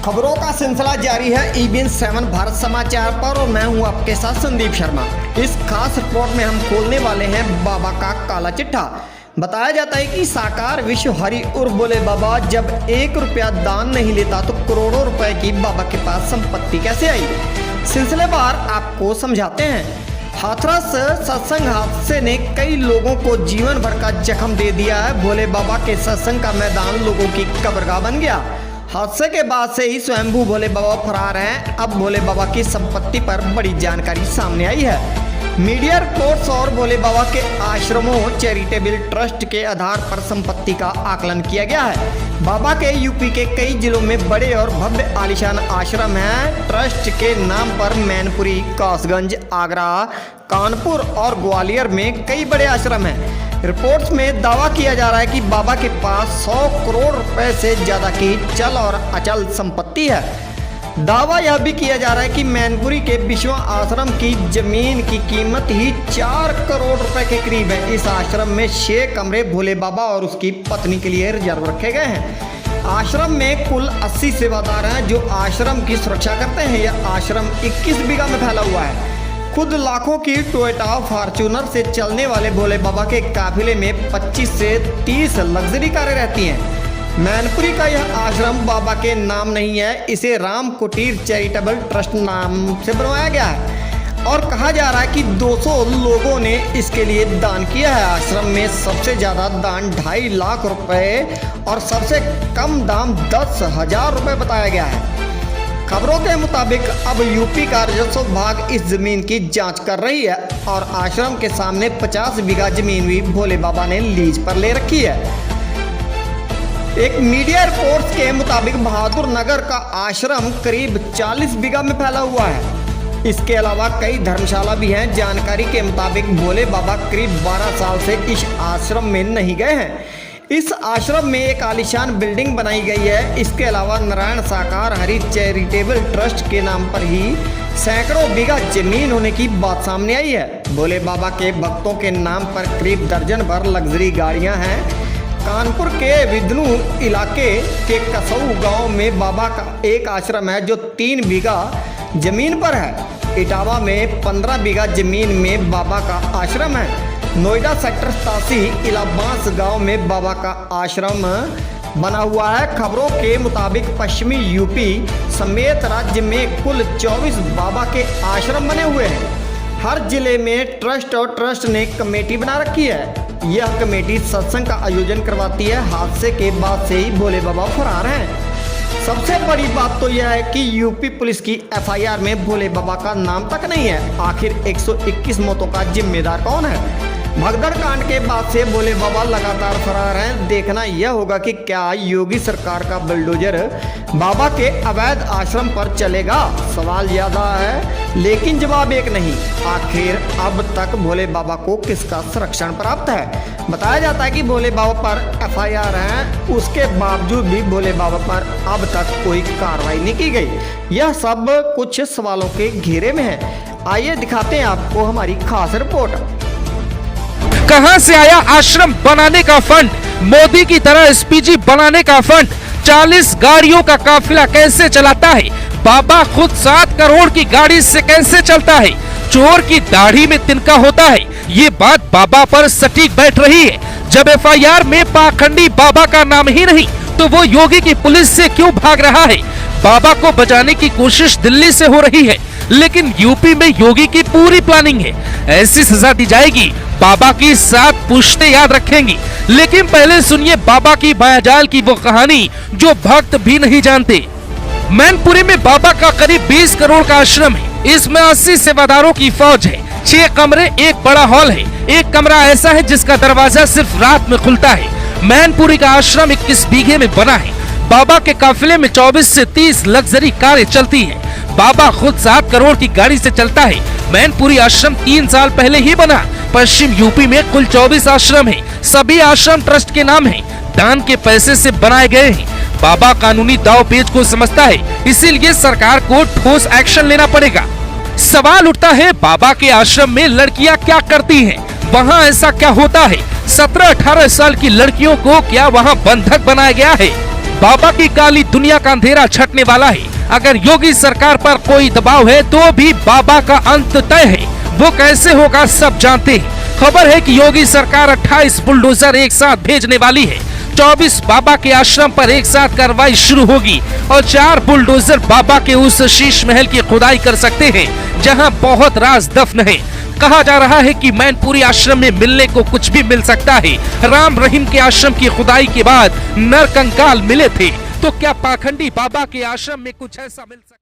खबरों का सिलसिला जारी है EBN 7 भारत समाचार पर और मैं हूं आपके साथ संदीप शर्मा। इस खास रिपोर्ट में हम खोलने वाले हैं बाबा का काला चिट्ठा। बताया जाता है कि साकार विश्व हरि उर्फ भोले बाबा जब 1 रुपया दान नहीं लेता तो करोड़ों रुपए की बाबा के पास संपत्ति कैसे आई, सिलसिलेवार आपको समझाते हैं। हाथरस सत्संग हादसे ने कई लोगों को जीवन भर का जख्म दे दिया है। भोले बाबा के सत्संग का मैदान लोगों की कब्रगाह बन गया। हादसे के बाद से ही स्वयंभू भोले बाबा फरार हैं। अब भोले बाबा की संपत्ति पर बड़ी जानकारी सामने आई है। मीडिया रिपोर्ट्स और भोले बाबा के आश्रमों चैरिटेबल ट्रस्ट के आधार पर संपत्ति का आकलन किया गया है। बाबा के यूपी के कई जिलों में बड़े और भव्य आलीशान आश्रम हैं। ट्रस्ट के नाम पर मैनपुरी, कासगंज, आगरा, कानपुर और ग्वालियर में कई बड़े आश्रम हैं। रिपोर्ट्स में दावा किया जा रहा है कि बाबा के पास 100 करोड़ रुपए से ज़्यादा की चल और अचल संपत्ति है। दावा यह भी किया जा रहा है कि मैनपुरी के विश्व आश्रम की जमीन की कीमत ही 4 करोड़ रुपए के करीब है। इस आश्रम में 6 कमरे भोले बाबा और उसकी पत्नी के लिए रिजर्व रखे गए हैं। आश्रम में कुल 80 सेवादार हैं जो आश्रम की सुरक्षा करते हैं। यह आश्रम 21 बीघा में फैला हुआ है। खुद लाखों की टोयोटा फॉर्च्यूनर से चलने वाले भोले बाबा के काफिले में 25 से 30 लग्जरी कारें रहती हैं। मैनपुरी का यह आश्रम बाबा के नाम नहीं है, इसे राम कुटीर चैरिटेबल ट्रस्ट नाम से बनवाया गया है और कहा जा रहा है कि 200 लोगों ने इसके लिए दान किया है। आश्रम में सबसे ज़्यादा दान 2.5 लाख रुपए और सबसे कम दाम 10,000 रुपये बताया गया है। खबरों के मुताबिक अब यूपी का राजस्व विभाग इस जमीन की जांच कर रही है और आश्रम के सामने 50 बीघा जमीन भी भोले बाबा ने लीज पर ले रखी है। एक मीडिया रिपोर्ट्स के मुताबिक बहादुर नगर का आश्रम करीब 40 बीघा में फैला हुआ है। इसके अलावा कई धर्मशाला भी हैं। जानकारी के मुताबिक भोले बाबा करीब 12 साल से इस आश्रम में नहीं गए हैं। इस आश्रम में एक आलीशान बिल्डिंग बनाई गई है। इसके अलावा नारायण साकार हरि चैरिटेबल ट्रस्ट के नाम पर ही सैकड़ों बीघा जमीन होने की बात सामने आई है। भोले बाबा के भक्तों के नाम पर करीब दर्जन भर लग्जरी गाड़ियां हैं। कानपुर के विदनू इलाके के कसऊ गांव में बाबा का एक आश्रम है जो 3 बीघा जमीन पर है। इटावा में 15 बीघा जमीन में बाबा का आश्रम है। नोएडा सेक्टर 87 इलाबांस गांव में बाबा का आश्रम बना हुआ है। खबरों के मुताबिक पश्चिमी यूपी समेत राज्य में कुल 24 बाबा के आश्रम बने हुए हैं। हर जिले में ट्रस्ट और ट्रस्ट ने कमेटी बना रखी है। यह कमेटी सत्संग का आयोजन करवाती है। हादसे के बाद से ही भोले बाबा फरार हैं। सबसे बड़ी बात तो यह है कि यूपी पुलिस की FIR में भोले बाबा का नाम तक नहीं है। आखिर 121 मौतों का जिम्मेदार कौन है? भगदड़ कांड के बाद से भोले बाबा लगातार फरार हैं। देखना यह होगा कि क्या योगी सरकार का बुलडोजर बाबा के अवैध आश्रम पर चलेगा। सवाल ज्यादा है लेकिन जवाब एक नहीं। आखिर अब तक भोले बाबा को किसका संरक्षण प्राप्त है? बताया जाता है कि भोले बाबा पर FIR है, उसके बावजूद भी भोले बाबा पर अब तक कोई कार्रवाई नहीं की गई। यह सब कुछ सवालों के घेरे में है। आइए दिखाते हैं आपको हमारी खास रिपोर्ट। कहां से आया आश्रम बनाने का फंड? मोदी की तरह SPG बनाने का फंड? 40 गाड़ियों का काफिला कैसे चलाता है? बाबा खुद 7 करोड़ की गाड़ी से कैसे चलता है? चोर की दाढ़ी में तिनका होता है। ये बात बाबा पर सटीक बैठ रही है। जब FIR में पाखंडी बाबा का नाम ही नहीं तो वो योगी की पुलिस से क्यों भाग रहा है? बाबा को बचाने की कोशिश दिल्ली से हो रही है लेकिन यूपी में योगी की पूरी प्लानिंग है। ऐसी सजा दी जाएगी, बाबा की 7 पुश्तें याद रखेंगी। लेकिन पहले सुनिए बाबा की मायाजाल की वो कहानी जो भक्त भी नहीं जानते। मैनपुरी में बाबा का करीब 20 करोड़ का आश्रम है। इसमें 80 सेवादारों की फौज है। 6 कमरे, एक बड़ा हॉल है। एक कमरा ऐसा है जिसका दरवाजा सिर्फ रात में खुलता है। मैनपुरी का आश्रम 21 बीघे में बना है। बाबा के काफिले में 24 से 30 लग्जरी कारें चलती हैं। बाबा खुद 7 करोड़ की गाड़ी से चलता है। मैनपुरी आश्रम 3 साल पहले ही बना। पश्चिम यूपी में कुल 24 आश्रम हैं। सभी आश्रम ट्रस्ट के नाम हैं। दान के पैसे से बनाए गए हैं। बाबा कानूनी दाव पेच को समझता है, इसीलिए सरकार को ठोस एक्शन लेना पड़ेगा। सवाल उठता है बाबा के आश्रम में लड़कियां क्या करती हैं? वहाँ ऐसा क्या होता है? 17-18 साल की लड़कियों को क्या वहाँ बंधक बनाया गया है? बाबा की काली दुनिया का अंधेरा छटने वाला है। अगर योगी सरकार पर कोई दबाव है तो भी बाबा का अंत तय है। वो कैसे होगा सब जानते हैं। खबर है कि योगी सरकार 28 बुलडोजर एक साथ भेजने वाली है। 24 बाबा के आश्रम पर एक साथ कार्रवाई शुरू होगी और 4 बुलडोजर बाबा के उस शीश महल की खुदाई कर सकते हैं जहां बहुत राज दफन है। कहा जा रहा है कि मैनपुरी आश्रम में मिलने को कुछ भी मिल सकता है। राम रहीम के आश्रम की खुदाई के बाद नरकंकाल मिले थे, तो क्या पाखंडी बाबा के आश्रम में कुछ ऐसा मिल सकता है?